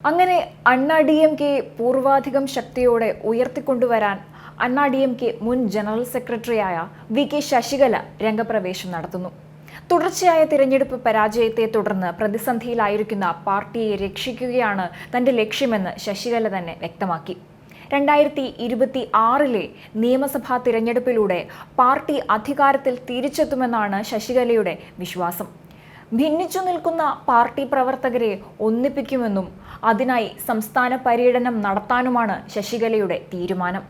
അങ്ങനെ അണ്ണാ D M K പൂർവാധികം ശക്തിയോടെ ഉയർത്തിക്കൊണ്ടുവരാൻ അണ്ണാ ഡി എം കെ മുൻ ജനറൽ സെക്രട്ടറിയായ വി കെ ശശികല രംഗപ്രവേശം നടത്തുന്നു. തുടർച്ചയായ തിരഞ്ഞെടുപ്പ് പരാജയത്തെ തുടർന്ന് പ്രതിസന്ധിയിലായിരിക്കുന്ന പാർട്ടിയെ രക്ഷിക്കുകയാണ് തന്റെ ലക്ഷ്യമെന്ന് ശശികല തന്നെ വ്യക്തമാക്കി. 2026 നിയമസഭാ തിരഞ്ഞെടുപ്പിലൂടെ പാർട്ടി അധികാരത്തിൽ തിരിച്ചെത്തുമെന്നാണ് ശശികലയുടെ വിശ്വാസം. ഭിന്നിച്ചു നിൽക്കുന്ന പാർട്ടി പ്രവർത്തകരെ ഒന്നിപ്പിക്കുമെന്നും അതിനായി സംസ്ഥാന പര്യടനം നടത്താനുമാണ് ശശികലയുടെ തീരുമാനം.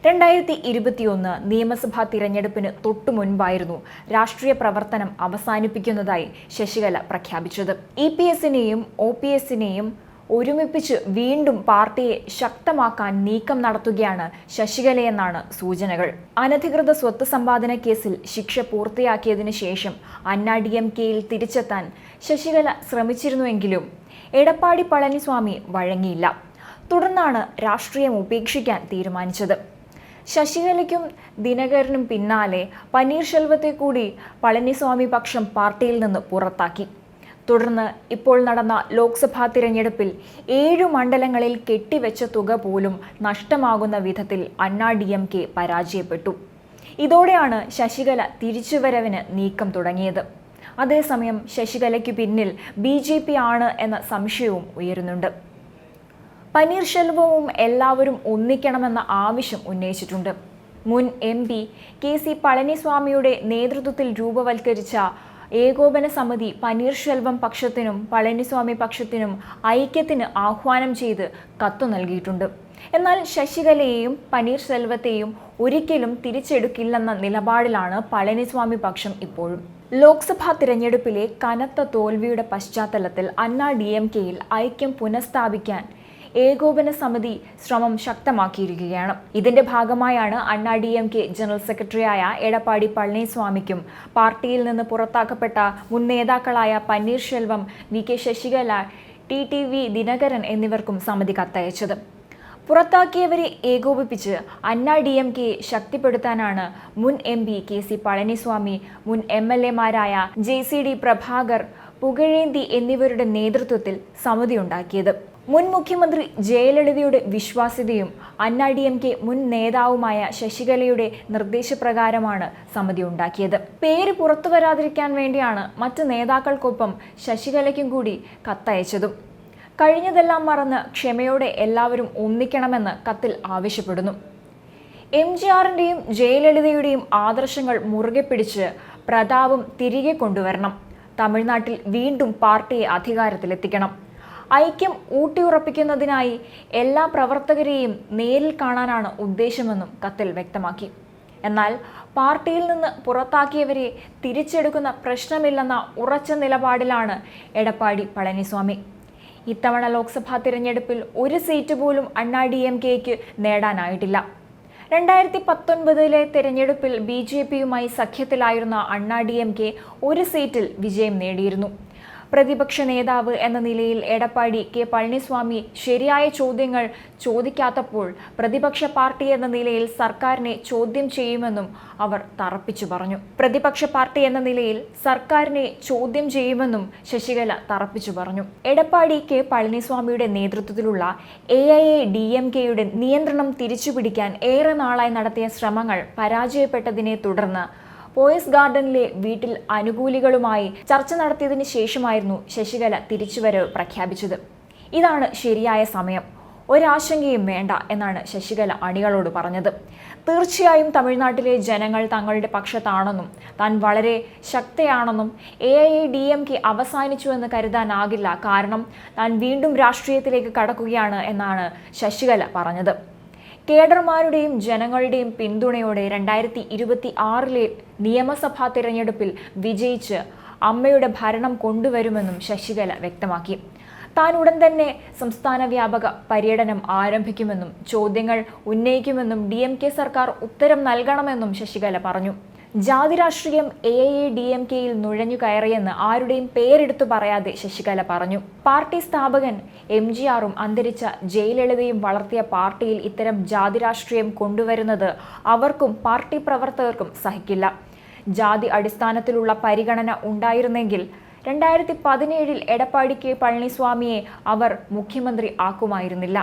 2021 നിയമസഭാ തിരഞ്ഞെടുപ്പിന് തൊട്ടു മുൻപായിരുന്നു രാഷ്ട്രീയ പ്രവർത്തനം അവസാനിപ്പിക്കുന്നതായി ശശികല പ്രഖ്യാപിച്ചത്. EPS-നെയും OPS-നെയും ഒരുമിപ്പിച്ച് വീണ്ടും പാർട്ടിയെ ശക്തമാക്കാൻ നീക്കം നടത്തുകയാണ് ശശികലയെന്നാണ് സൂചനകൾ. അനധികൃത സ്വത്ത് സമ്പാദന കേസിൽ ശിക്ഷ പൂർത്തിയാക്കിയതിനു ശേഷം അണ്ണാ DMK-യിൽ തിരിച്ചെത്താൻ ശശികല ശ്രമിച്ചിരുന്നുവെങ്കിലും എടപ്പാടി പളനിസ്വാമി വഴങ്ങിയില്ല. തുടർന്നാണ് രാഷ്ട്രീയം ഉപേക്ഷിക്കാൻ തീരുമാനിച്ചത്. ശശികലയ്ക്കും ദിനകരനും പിന്നാലെ പനീർശെൽവത്തെ കൂടി പളനിസ്വാമി പക്ഷം പാർട്ടിയിൽ നിന്ന് പുറത്താക്കി. തുടർന്ന് ഇപ്പോൾ നടന്ന ലോക്സഭാ തിരഞ്ഞെടുപ്പിൽ 7 മണ്ഡലങ്ങളിൽ കെട്ടിവെച്ച തുക പോലും നഷ്ടമാകുന്ന വിധത്തിൽ അണ്ണാ DMK പരാജയപ്പെട്ടു. ഇതോടെയാണ് ശശികല തിരിച്ചുവരവിന് നീക്കം തുടങ്ങിയത്. അതേസമയം ശശികലയ്ക്ക് പിന്നിൽ BJP ആണ് എന്ന സംശയവും ഉയരുന്നുണ്ട്. പനീർശെൽവവും എല്ലാവരും ഒന്നിക്കണമെന്ന ആവശ്യം ഉന്നയിച്ചിട്ടുണ്ട്. മുൻ MP KC പളനിസ്വാമിയുടെ നേതൃത്വത്തിൽ രൂപവൽക്കരിച്ച ഏകോപന സമിതി പനീർശെൽവം പക്ഷത്തിനും പളനിസ്വാമി പക്ഷത്തിനും ഐക്യത്തിന് ആഹ്വാനം ചെയ്ത് കത്തു നൽകിയിട്ടുണ്ട്. എന്നാൽ ശശികലയെയും പനീർശെൽവത്തെയും ഒരിക്കലും തിരിച്ചെടുക്കില്ലെന്ന നിലപാടിലാണ് പളനിസ്വാമി പക്ഷം ഇപ്പോഴും. ലോക്സഭാ തിരഞ്ഞെടുപ്പിലെ കനത്ത തോൽവിയുടെ പശ്ചാത്തലത്തിൽ അണ്ണാ DMK-യിൽ ഐക്യം പുനഃസ്ഥാപിക്കാൻ ഏകോപന സമിതി ശ്രമം ശക്തമാക്കിയിരിക്കുകയാണ്. ഇതിന്റെ ഭാഗമായാണ് അണ്ണാ DMK ജനറൽ സെക്രട്ടറിയായ എടപ്പാടി പളനിസ്വാമിക്കും പാർട്ടിയിൽ നിന്ന് പുറത്താക്കപ്പെട്ട മുൻ നേതാക്കളായ പനീർശെൽവം, VK ശശികല, TTV ദിനകരൻ എന്നിവർക്കും സമിതി കത്തയച്ചത്. പുറത്താക്കിയവരെ ഏകോപിപ്പിച്ച് അണ്ണാ DMK-യെ ശക്തിപ്പെടുത്താനാണ് മുൻ MP KC പളനിസ്വാമി, മുൻ MLA-മാരായ JCD പ്രഭാകർ, പുകഴേന്തി എന്നിവരുടെ നേതൃത്വത്തിൽ സമിതി ഉണ്ടാക്കിയത്. മുൻ മുഖ്യമന്ത്രി ജയലളിതയുടെ വിശ്വാസ്യതയും അണ്ണാ DMK മുൻ നേതാവുമായ ശശികലയുടെ നിർദ്ദേശപ്രകാരമാണ് സമിതി ഉണ്ടാക്കിയത്. പേര് പുറത്തു വരാതിരിക്കാൻ വേണ്ടിയാണ് മറ്റ് നേതാക്കൾക്കൊപ്പം ശശികലയ്ക്കും കൂടി കത്തയച്ചതും. കഴിഞ്ഞതെല്ലാം മറന്ന് ക്ഷമയോടെ എല്ലാവരും ഒന്നിക്കണമെന്ന് കത്തിൽ ആവശ്യപ്പെടുന്നു. MGR-ന്റെയും ജയലളിതയുടെയും ആദർശങ്ങൾ മുറുകെ പിടിച്ച് പ്രതാപം തിരികെ കൊണ്ടുവരണം. തമിഴ്നാട്ടിൽ വീണ്ടും പാർട്ടിയെ അധികാരത്തിലെത്തിക്കണം. ഐക്യം ഊട്ടിയുറപ്പിക്കുന്നതിനായി എല്ലാ പ്രവർത്തകരെയും നേരിൽ കാണാനാണ് ഉദ്ദേശമെന്നും കത്തിൽ വ്യക്തമാക്കി. എന്നാൽ പാർട്ടിയിൽ നിന്ന് പുറത്താക്കിയവരെ തിരിച്ചെടുക്കുന്ന പ്രശ്നമില്ലെന്ന ഉറച്ച നിലപാടിലാണ് എടപ്പാടി പളനിസ്വാമി. ഇത്തവണ ലോക്സഭാ തിരഞ്ഞെടുപ്പിൽ ഒരു സീറ്റ് പോലും അണ്ണാ DMK-ക്ക് നേടാനായിട്ടില്ല. 2019 തിരഞ്ഞെടുപ്പിൽ BJP-യുമായി സഖ്യത്തിലായിരുന്ന അണ്ണാ DMK ഒരു സീറ്റിൽ വിജയം നേടിയിരുന്നു. പ്രതിപക്ഷ നേതാവ് എന്ന നിലയിൽ എടപ്പാടി പളനിസ്വാമി ശരിയായ ചോദ്യങ്ങൾ ചോദിക്കാത്തപ്പോൾ പ്രതിപക്ഷ പാർട്ടി എന്ന നിലയിൽ സർക്കാരിനെ ചോദ്യം ചെയ്യുമെന്നും അവർ തറപ്പിച്ചു പറഞ്ഞു. പ്രതിപക്ഷ പാർട്ടി എന്ന നിലയിൽ സർക്കാരിനെ ചോദ്യം ചെയ്യുമെന്നും ശശികല തറപ്പിച്ചു പറഞ്ഞു. എടപ്പാടി പളനിസ്വാമിയുടെ നേതൃത്വത്തിലുള്ള AIADMK-യുടെ നിയന്ത്രണം തിരിച്ചുപിടിക്കാൻ ഏറെ നാളായി നടത്തിയ ശ്രമങ്ങൾ പരാജയപ്പെട്ടതിനെ തുടർന്ന് പോയസ് ഗാർഡനിലെ വീട്ടിൽ അനുകൂലികളുമായി ചർച്ച നടത്തിയതിന് ശേഷമായിരുന്നു ശശികല തിരിച്ചുവരവ് പ്രഖ്യാപിച്ചത്. ഇതാണ് ശരിയായ സമയം, ഒരാശങ്കയും വേണ്ട എന്നാണ് ശശികല അണികളോട് പറഞ്ഞത്. തീർച്ചയായും തമിഴ്നാട്ടിലെ ജനങ്ങൾ തങ്ങളുടെ പക്ഷത്താണെന്നും താൻ വളരെ ശക്തയാണെന്നും AIADMK അവസാനിച്ചുവെന്ന് കരുതാനാകില്ല, കാരണം താൻ വീണ്ടും രാഷ്ട്രീയത്തിലേക്ക് കടക്കുകയാണ് എന്നാണ് ശശികല പറഞ്ഞത്. കേഡർമാരുടെയും ജനങ്ങളുടെയും പിന്തുണയോടെ 2026 നിയമസഭാ തിരഞ്ഞെടുപ്പിൽ വിജയിച്ച് അമ്മയുടെ ഭരണം കൊണ്ടുവരുമെന്നും ശശികല വ്യക്തമാക്കി. താൻ ഉടൻ തന്നെ സംസ്ഥാന വ്യാപക പര്യടനം ആരംഭിക്കുമെന്നും ചോദ്യങ്ങൾ ഉന്നയിക്കുമെന്നും DMK സർക്കാർ ഉത്തരം നൽകണമെന്നും ശശികല പറഞ്ഞു. ജാതി രാഷ്ട്രീയം AIADMK-യിൽ നുഴഞ്ഞു കയറിയെന്ന് ആരുടെയും പേരെടുത്തു പറയാതെ ശശികല പറഞ്ഞു. പാർട്ടി സ്ഥാപകൻ MGR-ഉം അന്തരിച്ച ജയലളിതയും വളർത്തിയ പാർട്ടിയിൽ ഇത്തരം ജാതി രാഷ്ട്രീയം കൊണ്ടുവരുന്നത് അവർക്കും പാർട്ടി പ്രവർത്തകർക്കും സഹിക്കില്ല. ജാതി അടിസ്ഥാനത്തിലുള്ള പരിഗണന ഉണ്ടായിരുന്നെങ്കിൽ 2017 എടപ്പാടി കെ പളനിസ്വാമിയെ അവർ മുഖ്യമന്ത്രി ആക്കുമായിരുന്നില്ല.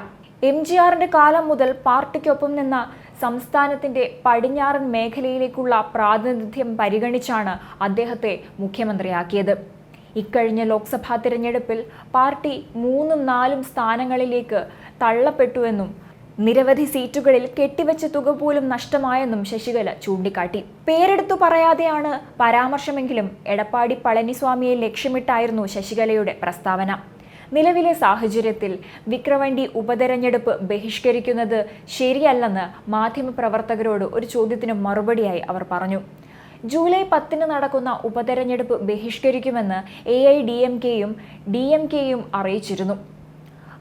MGRന്റെ കാലം മുതൽ പാർട്ടിക്കൊപ്പം നിന്ന സംസ്ഥാനത്തിന്റെ പടിഞ്ഞാറൻ മേഖലയിലേക്കുള്ള പ്രാതിനിധ്യം പരിഗണിച്ചാണ് അദ്ദേഹത്തെ മുഖ്യമന്ത്രിയാക്കിയത്. ഇക്കഴിഞ്ഞ ലോക്സഭാ തിരഞ്ഞെടുപ്പിൽ പാർട്ടി 3-4 സ്ഥാനങ്ങളിലേക്ക് തള്ളപ്പെട്ടുവെന്നും നിരവധി സീറ്റുകളിൽ കെട്ടിവെച്ച തുക പോലും നഷ്ടമായെന്നും ശശികല ചൂണ്ടിക്കാട്ടി. പേരെടുത്തു പറയാതെയാണ് പരാമർശമെങ്കിലും എടപ്പാടി പളനിസ്വാമിയെ ലക്ഷ്യമിട്ടായിരുന്നു ശശികലയുടെ പ്രസ്താവന. നിലവിലെ സാഹചര്യത്തിൽ വിക്രവണ്ടി ഉപതെരഞ്ഞെടുപ്പ് ബഹിഷ്കരിക്കുന്നത് ശരിയല്ലെന്ന് മാധ്യമപ്രവർത്തകരോട് ഒരു ചോദ്യത്തിന് മറുപടിയായി അവർ പറഞ്ഞു. ജൂലൈ 10 നടക്കുന്ന ഉപതെരഞ്ഞെടുപ്പ് ബഹിഷ്കരിക്കുമെന്ന് AIDMKയും DMKയും അറിയിച്ചിരുന്നു.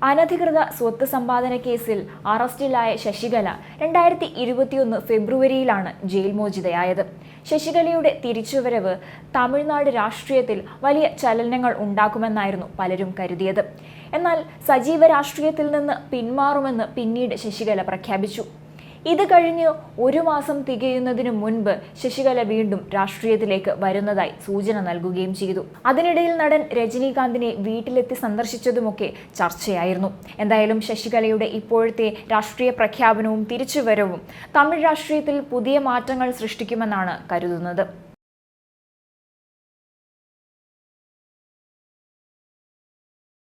അനധികൃത സ്വത്ത് സമ്പാദന കേസിൽ അറസ്റ്റിലായ ശശികല 2021 ഫെബ്രുവരിയിലാണ് ജയിൽ മോചിതയായത്. ശശികലയുടെ തിരിച്ചുവരവ് തമിഴ്നാട് രാഷ്ട്രീയത്തിൽ വലിയ ചലനങ്ങൾ ഉണ്ടാക്കുമെന്നായിരുന്നു പലരും കരുതിയത്. എന്നാൽ സജീവ രാഷ്ട്രീയത്തിൽ നിന്ന് പിന്മാറുമെന്ന് പിന്നീട് ശശികല പ്രഖ്യാപിച്ചു. ഇത് കഴിഞ്ഞ് 1 മാസം തികയുന്നതിനു മുൻപ് ശശികല വീണ്ടും രാഷ്ട്രീയത്തിലേക്ക് വരുന്നതായി സൂചന നൽകുകയും ചെയ്തു. അതിനിടയിൽ നടൻ രജനീകാന്തിനെ വീട്ടിലെത്തി സന്ദർശിച്ചതുമൊക്കെ ചർച്ചയായിരുന്നു. എന്തായാലും ശശികലയുടെ ഇപ്പോഴത്തെ രാഷ്ട്രീയ പ്രഖ്യാപനവും തിരിച്ചുവരവും തമിഴ് രാഷ്ട്രീയത്തിൽ പുതിയ മാറ്റങ്ങൾ സൃഷ്ടിക്കുമെന്നാണ് കരുതുന്നത്.